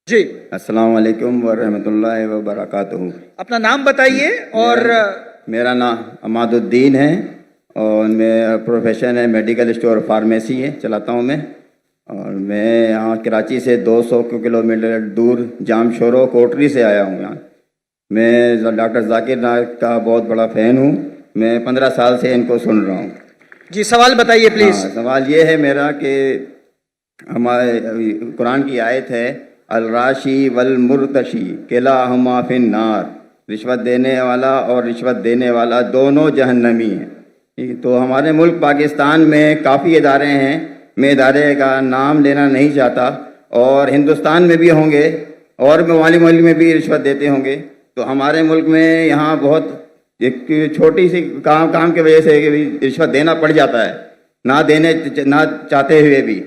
जी, अस्सलाम वालेकुम वरहमतुल्लाहि वबरकातुहू। अपना नाम बताइए और मेरा नाम अमादुद्दीन है और मैं प्रोफेशन है मेडिकल स्टोर फार्मेसी है चलाता हूँ मैं। और मैं यहाँ कराची से 200 किलोमीटर दूर जामशोरो कोटरी से आया हूँ यहाँ। मैं डॉक्टर जाकिर नायक का बहुत बड़ा फ़ैन हूँ। मैं 15 साल से इनको सुन रहा हूँ। जी सवाल बताइए प्लीज। हाँ, सवाल ये है मेरा कि हमारे कुरान की आयत है अल-राशी वल मुर्तशी किलाहुमा फिन्नार, रिश्वत देने वाला और रिश्वत देने वाला दोनों जहन्नमी हैं। तो हमारे मुल्क पाकिस्तान में काफ़ी इदारे हैं, मैं इदारे का नाम लेना नहीं चाहता, और हिंदुस्तान में भी होंगे और मवाली मुल्क में भी रिश्वत देते होंगे। तो हमारे मुल्क में यहाँ बहुत एक छोटी सी काम की वजह से रिश्वत देना पड़ जाता है, ना चाहते हुए भी।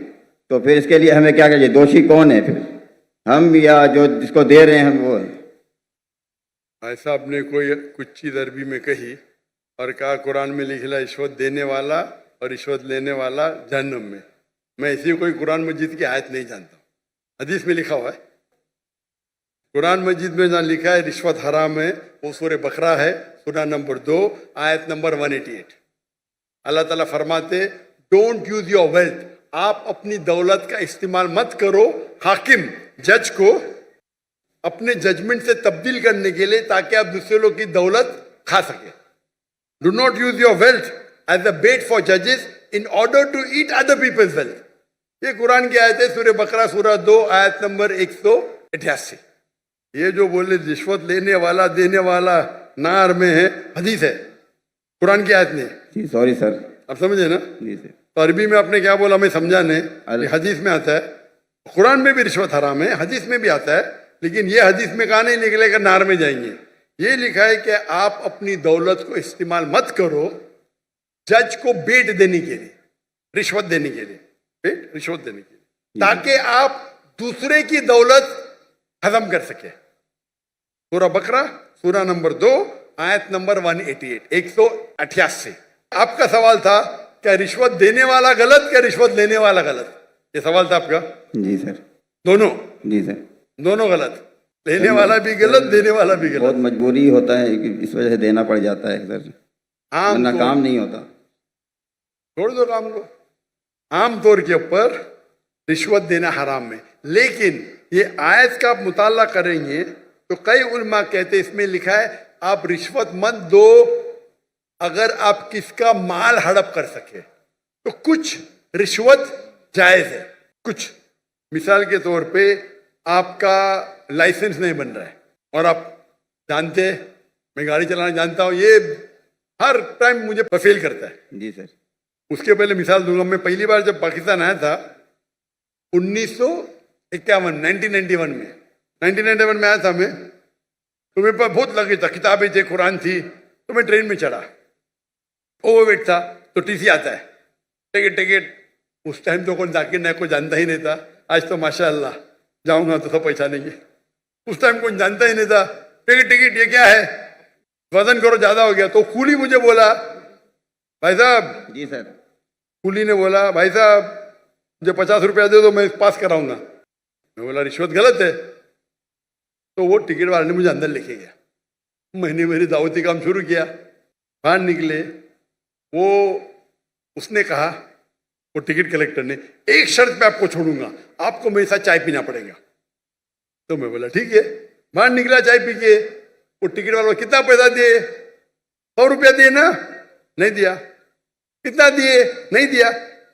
तो फिर इसके लिए हमें क्या करिए? दोषी कौन है फिर, हम या जो जिसको दे रहे हैं वो? भाई साहब ने कोई कुछ चीज़ अरबी में कही और कहा कुरान में लिखा रिश्वत देने वाला और रिश्वत लेने वाला जहन्नम में। मैं इसी कोई कुरान मजीद की आयत नहीं जानता, हदीस में लिखा हुआ है। कुरान मजीद में जहाँ लिखा है रिश्वत हराम है वो सूरह बकरा है, सूरह नंबर 2 आयत नंबर 188। अल्लाह ताला फरमाते डोंट यूज योर वेल्थ, आप अपनी दौलत का इस्तेमाल मत करो हाकिम जज को अपने जजमेंट से तब्दील करने के लिए ताकि आप दूसरे लोग की दौलत खा सके। Do not use your wealth as a bait for जजेस in order to eat other people's wealth. ये कुरान की आयत है, सूरह बकरा सूरह 2 आयत नंबर 188। ये जो बोले रिश्वत लेने वाला देने वाला नार में है, हदीस है, कुरान की आयत नहीं। जी सॉरी सर। आप समझे ना? जी सर। तो अरबी में आपने क्या बोला मैं समझा नहीं। हदीस में आता है, कुरान में भी रिश्वत हराम है, हदीस में भी आता है, लेकिन ये हदीस में कहा नहीं निकलेगा नार में जाएंगे। ये लिखा है कि आप अपनी दौलत को इस्तेमाल मत करो जज को बेट देने के लिए, रिश्वत देने के लिए, बेट रिश्वत देने के लिए, ताकि आप दूसरे की दौलत हजम कर सके। सूरह बकरा सूरह नंबर 2 आयत नंबर 188 188। आपका सवाल था क्या रिश्वत देने वाला गलत क्या रिश्वत लेने वाला गलत? ये सवाल था आपका। जी सर। दोनों? जी सर। दोनों गलत, लेने वाला भी गलत देने वाला भी गलत। बहुत मजबूरी होता है कि इस वजह से देना पड़ जाता है सर, वरना काम नहीं होता। छोड़ दो काम को। आमतौर के ऊपर रिश्वत देना हराम है, लेकिन ये आयत का आप मुताला करेंगे तो कई उलमा कहते हैं इसमें लिखा है आप रिश्वत मत दो अगर आप किसका माल हड़प कर सके, तो कुछ रिश्वत जायज है। कुछ मिसाल के तौर पे आपका लाइसेंस नहीं बन रहा है और आप जानते हैं मैं गाड़ी चलाना जानता हूं, ये हर टाइम मुझे फेल करता है। जी सर। उसके पहले मिसाल दूंगा, मैं पहली बार जब पाकिस्तान आया था 1991 में 1991 में आया था मैं, तो मेरे पास बहुत लगे था, किताबें थे, कुरान थी, तो मैं ट्रेन में चढ़ा, ओवरवेट था, तो टीसी आता है, टिकट। उस टाइम तो कौन जाकिर नायक को जानता ही नहीं था, आज तो माशाअल्लाह जाऊंगा तो सब पहचानेंगे। उस टाइम कौन जानता ही नहीं था, टिकट ये क्या है, वजन करो ज्यादा हो गया। तो कूली मुझे बोला भाई साहब। जी सर। कूली ने बोला भाई साहब मुझे 50 रुपया दे दो मैं पास कराऊंगा। मैं बोला रिश्वत गलत है। तो वो टिकट वाले ने मुझे अंदर लेके गया, मैंने मेरी दावती काम शुरू किया। बाहर निकले, वो उसने कहा, वो टिकट कलेक्टर ने, एक शर्त पे आपको छोड़ूंगा, आपको मेरे साथ चाय पीना पड़ेगा। तो मैं बोला ठीक है। बाहर निकला चाय पी के, वो टिकट वाला कितना पैसा दिए? 100 रुपया दिए ना? नहीं दिया। कितना दिए? नहीं दिया।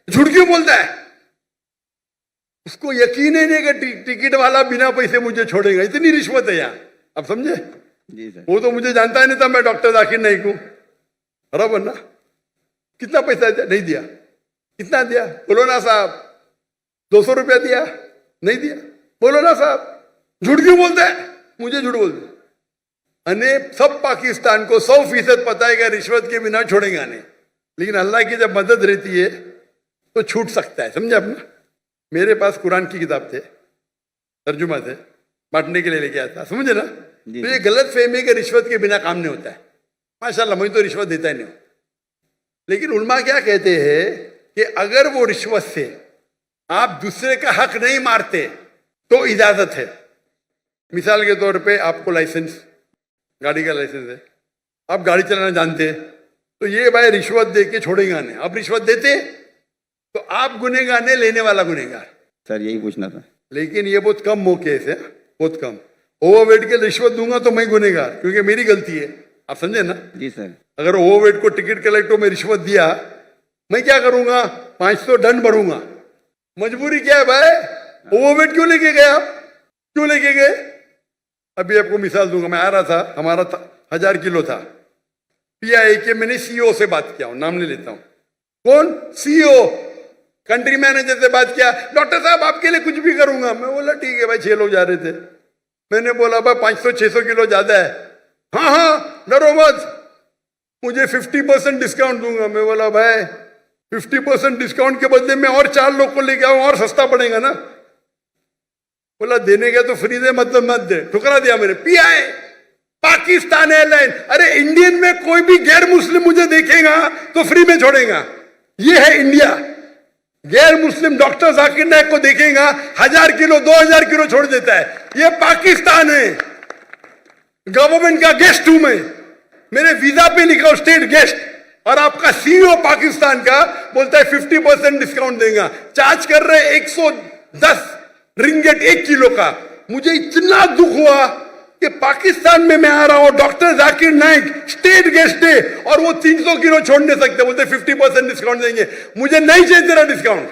झूठ क्यों बोलता है? उसको यकीन ही नहीं कि टिकट वाला बिना पैसे मुझे छोड़ेगा, इतनी रिश्वत है यहाँ। आप समझे? जी सर। वो तो मुझे जानता ही नहीं था मैं डॉक्टर जाकिर नाइक हूं, बराबर ना? कितना पैसा दिया? नहीं दिया। कितना दिया? बोलो ना साहब। 200 रुपया दिया? नहीं दिया। बोलो ना साहब। झूठ क्यों बोलता है? मुझे झूठ बोलते अने सब पाकिस्तान को 100% पता है कि रिश्वत के बिना छोड़ेगा नहीं, लेकिन अल्लाह की जब मदद रहती है तो छूट सकता है। समझे अपना? मेरे पास कुरान की किताब थे, तर्जुमा थे, बांटने के लिए लेके आया था, समझे ना? तो ये गलत फहमी कि रिश्वत के बिना काम नहीं होता है। माशाल्लाह मैं तो रिश्वत देता ही नहीं हूं, लेकिन उलमा क्या कहते हैं कि अगर वो रिश्वत से आप दूसरे का हक नहीं मारते तो इजाजत है, मिसाल के तौर पे आपको लाइसेंस, गाड़ी का लाइसेंस है, आप गाड़ी चलाना जानते हैं, तो ये भाई रिश्वत दे के छोड़ेगा नहीं। आप रिश्वत देते तो आप गुनहगार नहीं, लेने वाला गुनहगार। सर यही पूछना था। लेकिन ये बहुत कम मौके से, बहुत कम। ओवरवेट के रिश्वत दूंगा तो मैं गुनहगार, क्योंकि मेरी गलती है। आप समझे ना? जी सर। अगर ओवरवेट को टिकट कलेक्टर में रिश्वत दिया, मैं क्या करूंगा? 500 दंड भरूंगा। मजबूरी क्या है भाई? ओवरवेट क्यों लेके गए आप? क्यों लेके गए? अभी आपको मिसाल दूंगा। मैं आ रहा था, हमारा 1000 किलो था। पीआई के मैंने सीईओ से बात किया, नाम नहीं लेता हूं। कौन? सीईओ, कंट्री मैनेजर से बात किया। डॉक्टर साहब आपके लिए कुछ भी करूंगा। मैं बोला ठीक है भाई। 6 लोग जा रहे थे। मैंने बोला भाई 500-600 किलो ज्यादा है। हाँ हाँ डरो मत, मुझे 50% डिस्काउंट दूंगा। मैं बोला भाई 50% डिस्काउंट के बदले में और 4 लोग को लेके आऊं, और सस्ता पड़ेगा ना। बोला देने का तो फ्री दे, मतलब मत दे। ठुकरा दिया मैंने। Pi Pakistan airline. अरे इंडियन में कोई भी गैर मुस्लिम मुझे देखेगा तो फ्री में छोड़ेगा। ये है इंडिया। गैर मुस्लिम डॉक्टर जाकिर नाइक को देखेगा, 1000 किलो 2000 किलो छोड़ देता है। ये पाकिस्तान है। गवर्नमेंट का गेस्ट हूं मैं। मेरे वीजा पे लिखा स्टेट गेस्ट, और आपका सीईओ पाकिस्तान का बोलता है 50% डिस्काउंट देगा। चार्ज कर रहे 110 रिंगेट 1 किलो का। मुझे इतना दुख हुआ कि पाकिस्तान में मैं आ रहा हूं, doctor Zakir Naik state guest है, और वो 300 किलो छोड़ नहीं सकते। बोलते 50% डिस्काउंट देंगे। मुझे नहीं चाहिए तेरा डिस्काउंट।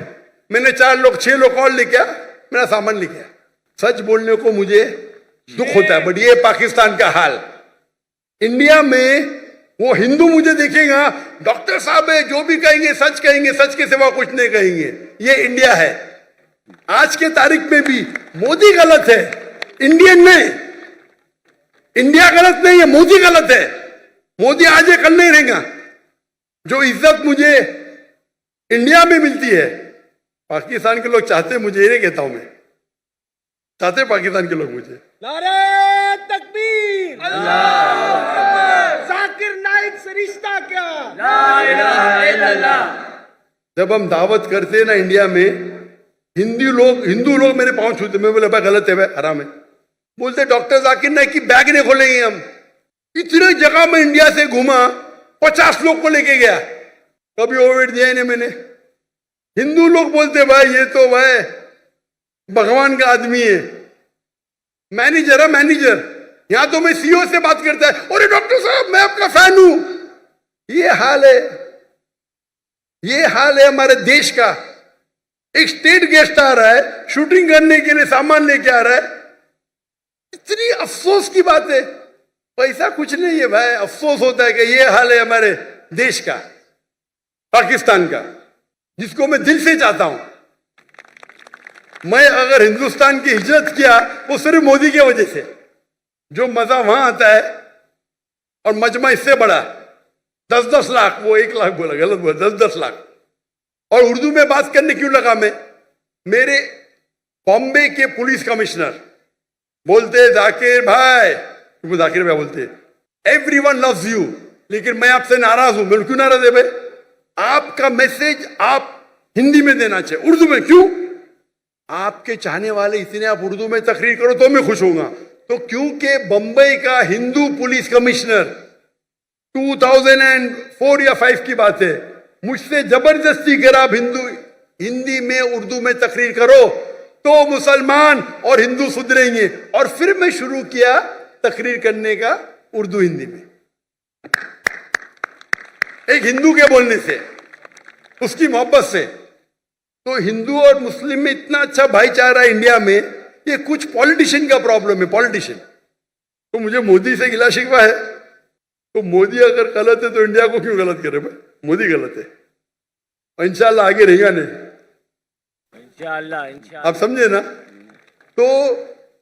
मैंने 6 लोग और लेके आया, मेरा सामान लेके आया। सच बोलने को मुझे दुख होता है, बट ये पाकिस्तान का हाल। इंडिया में वो हिंदू मुझे देखेगा, डॉक्टर साहब है, जो भी कहेंगे सच कहेंगे, सच के सिवा कुछ नहीं कहेंगे। ये इंडिया है। आज के तारीख में भी मोदी गलत है, इंडियन नहीं। इंडिया गलत नहीं है, मोदी गलत है। मोदी आज है, कल नहीं रहेगा। जो इज्जत मुझे इंडिया में मिलती है, पाकिस्तान के लोग चाहते, मुझे ये कहता हूं मैं, चाहते पाकिस्तान के लोग मुझे। नारे तकबीर, अल्लाह, जाकिर नाइक से रिश्ता क्या? ला इलाहा इल्लल्लाह। जब हम दावत करते हैं ना इंडिया में, हिंदू लोग मेरे पांव छूते। मैं बोले भाई गलत है, भाई हराम है। बोलते डॉक्टर जाकिर नाइक की बैग नहीं खोलेंगे हम। इतने जगह में इंडिया से घूमा, 50 लोग को लेके गया, कभी ओवरवेट दिया ही नहीं मैंने। हिंदू लोग बोलते भाई ये तो भाई भगवान का आदमी है, मैनेजर है मैनेजर। यहां तो मैं सीईओ से बात करता है, अरे डॉक्टर साहब मैं आपका फैन हूं। ये हाल है, ये हाल है हमारे देश का। एक स्टेट गेस्ट आ रहा है, शूटिंग करने के लिए सामान लेके आ रहा है। इतनी अफसोस की बात है। पैसा कुछ नहीं है भाई, अफसोस होता है कि ये हाल है हमारे देश का, पाकिस्तान का, जिसको मैं दिल से चाहता हूं। मैं अगर हिंदुस्तान की हिजरत किया वो सिर्फ मोदी की वजह से। जो मजा वहां आता है, और मजमा इससे बड़ा 10-10 लाख, वो 1 लाख बोला, गलत बोला, 10-10 लाख। और उर्दू में बात करने क्यों लगा मैं? मेरे बॉम्बे के पुलिस कमिश्नर बोलते जाकिर भाई, वो जाकिर भाई बोलते एवरीवन लव्स यू, लेकिन मैं आपसे नाराज हूं। मैं क्यों नाराज है भाई? आपका मैसेज आप हिंदी में देना चाहिए, उर्दू में क्यों? आपके चाहने वाले इतने, आप उर्दू में तकरीर करो तो मैं खुश होऊंगा। तो क्योंकि बंबई का हिंदू पुलिस कमिश्नर 2004 या 5 की बात है, मुझसे जबरदस्ती करा आप हिंदी में उर्दू में तकरीर करो तो मुसलमान और हिंदू सुधरेंगे। और फिर मैं शुरू किया तकरीर करने का उर्दू हिंदी में, एक हिंदू के बोलने से, उसकी मोहब्बत से। तो हिंदू और मुस्लिम में इतना अच्छा भाईचारा है इंडिया में। ये कुछ पॉलिटिशियन का प्रॉब्लम है, पॉलिटिशियन। तो मुझे मोदी से गिला शिकवा है। तो मोदी अगर गलत है तो इंडिया को क्यों गलत करे भाई? मोदी गलत है, और इंशाल्लाह आगे रहेगा नहीं, इंशाल्लाह। आप समझे ना? तो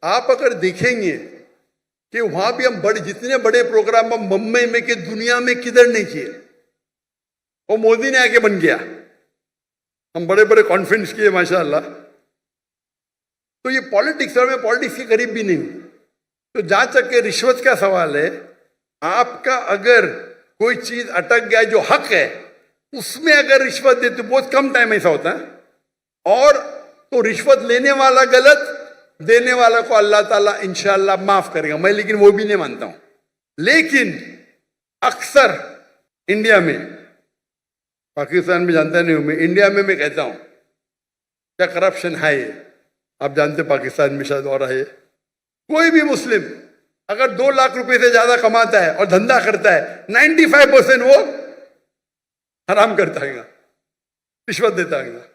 आप अगर देखेंगे कि वहां भी हम जितने बड़े प्रोग्राम हम मुंबई में कि दुनिया में किधर नहीं किए, वो मोदी ने आके बन गया। हम बड़े बड़े कॉन्फ्रेंस किए माशाल्लाह। तो ये पॉलिटिक्स, और मैं पॉलिटिक्स के करीब भी नहीं हूं। तो जहां तक के रिश्वत का सवाल है, आपका अगर कोई चीज अटक गया जो हक है, उसमें अगर रिश्वत देते, बहुत कम टाइम ऐसा होता है, और तो रिश्वत लेने वाला गलत देने वाला को अल्लाह ताला इंशाअल्लाह माफ करेगा, मैं लेकिन वो भी नहीं मानता हूं। लेकिन अक्सर इंडिया में, पाकिस्तान में जानता नहीं हूं मैं, इंडिया में मैं कहता हूं क्या करप्शन है। आप जानते पाकिस्तान में शायद और है। कोई भी मुस्लिम अगर 2 लाख रुपए से ज्यादा कमाता है और धंधा करता है, 95% वो हराम करता है, रिश्वत देता है।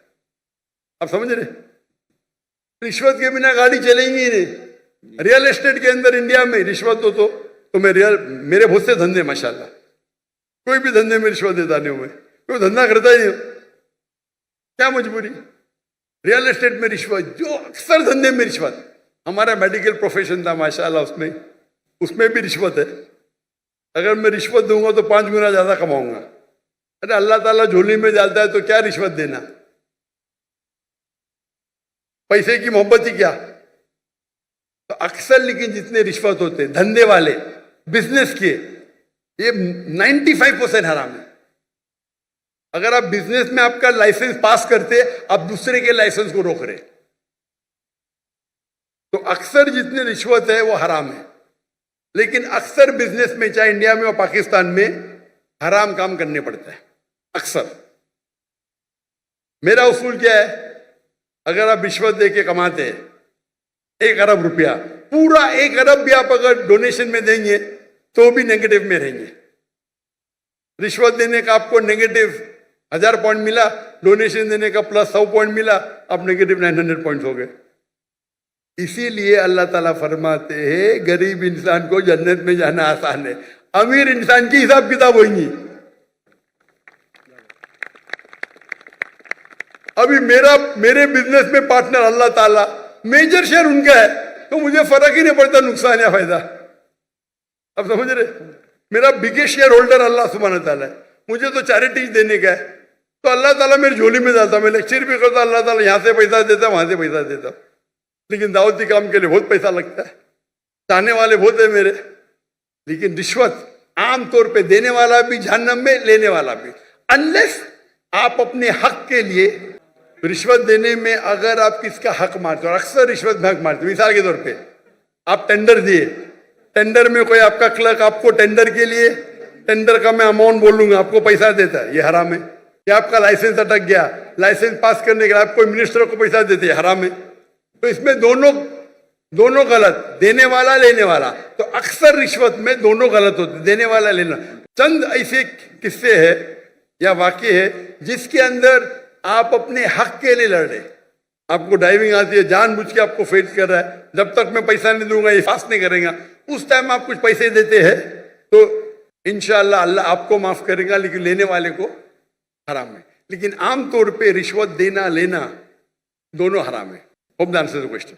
आप समझ रहे? रिश्वत के बिना गाड़ी चलेंगी ही नहीं। रियल एस्टेट के अंदर इंडिया में रिश्वत हो तो मेरे बहुत से धंधे माशाल्लाह, कोई भी धंधे में रिश्वत देता नहीं हूं मैं, कोई धंधा करता ही नहीं। क्या मजबूरी? रियल एस्टेट में रिश्वत, जो अक्सर धंधे में रिश्वत। हमारा मेडिकल प्रोफेशन था माशाल्लाह, उसमें भी रिश्वत है। अगर मैं रिश्वत दूंगा तो 5 गुना ज्यादा कमाऊंगा। अरे अल्लाह ताला झोली में डालता है तो क्या रिश्वत देना? पैसे की मोहब्बत ही क्या? तो अक्सर लेकिन जितने रिश्वत होते हैं धंधे वाले, बिजनेस के, ये 95% हराम है। अगर आप बिजनेस में आपका लाइसेंस पास करते, आप दूसरे के लाइसेंस को रोक रहे, तो अक्सर जितने रिश्वत है वो हराम है। लेकिन अक्सर बिजनेस में, चाहे इंडिया में और पाकिस्तान में, हराम काम करने पड़ता है अक्सर। मेरा उसूल क्या है? अगर आप रिश्वत देके कमाते हैं 1 अरब रुपया, पूरा 1 अरब भी आप अगर डोनेशन में देंगे तो भी नेगेटिव में रहेंगे। रिश्वत देने का आपको नेगेटिव 1000 पॉइंट मिला, डोनेशन देने का प्लस 100 पॉइंट मिला, आप नेगेटिव 900 पॉइंट हो गए। इसीलिए अल्लाह ताला फरमाते हैं गरीब इंसान को जन्नत में जाना आसान है, अमीर इंसान की हिसाब किताब होगी। अभी मेरे बिजनेस में पार्टनर अल्लाह ताला, मेजर शेयर उनका है, तो मुझे फर्क ही नहीं पड़ता नुकसान या फायदा। अब समझ रहे? मेरा बिगेस्ट शेयर होल्डर अल्लाह सुब्हानहू ताला है, मुझे तो चैरिटीज देने का है, तो अल्लाह ताला मेरी झोली में जाता। मैं लेक्चर भी करता, अल्लाह ताला यहां से पैसा देता, वहां से पैसा देता। लेकिन दावती काम के लिए बहुत पैसा लगता है, चाहने वाले बहुत है मेरे। लेकिन रिश्वत आमतौर पे देने वाला भी जहन्नम में, लेने वाला भी, अनलेस आप अपने हक के लिए रिश्वत देने में अगर आप किसका हक मारते हो, और अक्सर रिश्वत में हक मारते हो। मिसाल के तौर पे आप टेंडर दिए, टेंडर में कोई आपका क्लर्क आपको टेंडर के लिए, टेंडर का मैं अमाउंट बोलूंगा, आपको पैसा देता है, ये हराम है। या आपका लाइसेंस अटक गया, लाइसेंस पास करने के लिए आप कोई मिनिस्टर को पैसा देते हैं, हराम है। तो इसमें दोनों गलत, देने वाला लेने वाला। तो अक्सर रिश्वत में दोनों गलत होते, देने वाला लेना। चंद ऐसे किस्से है या वाक्य है जिसके अंदर आप अपने हक के लिए लड़ रहे। आपको ड्राइविंग आती है, जानबूझ के आपको फेल कर रहा है, जब तक मैं पैसा नहीं दूंगा ये पास नहीं करेगा। उस टाइम आप कुछ पैसे देते हैं तो इंशाअल्लाह अल्लाह आपको माफ करेगा, लेकिन लेने वाले को हराम है। लेकिन आमतौर पे रिश्वत देना लेना दोनों हराम है। Hope the answer the question.